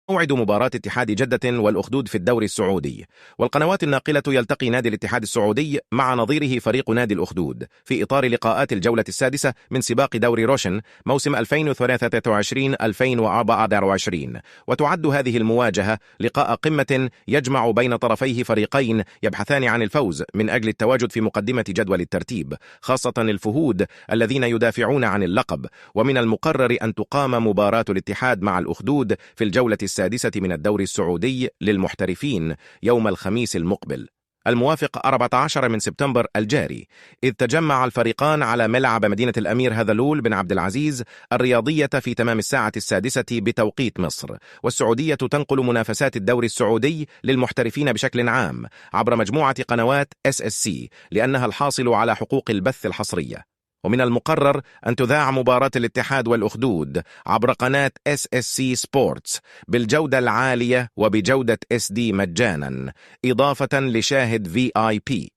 موعد مباراة اتحاد جدة والأخدود في الدوري السعودي. والقنوات الناقلة يلتقي نادي الاتحاد السعودي مع نظيره فريق نادي الأخدود في إطار لقاءات الجولة السادسة من سباق دوري روشن موسم 2023-2024. وتعد هذه المواجهة لقاء قمة يجمع بين طرفيه فريقين يبحثان عن الفوز من أجل التواجد في مقدمة جدول الترتيب، خاصة الفهود الذين يدافعون عن اللقب. ومن المقرر أن تقام مباراة الاتحاد مع الأخدود في الجولة السادسة من الدوري السعودي للمحترفين يوم الخميس المقبل الموافق 14 من سبتمبر الجاري، إذ تجمع الفريقان على ملعب مدينة الأمير هذلول بن عبد العزيز الرياضية في تمام الساعة 6 بتوقيت مصر. والسعودية تنقل منافسات الدوري السعودي للمحترفين بشكل عام عبر مجموعة قنوات SSC لأنها الحاصل على حقوق البث الحصرية. ومن المقرر أن تذاع مباراة الاتحاد والأخدود عبر قناة SSC سبورتس بالجودة العالية وبجودة SD مجانا، إضافة لشاهد VIP.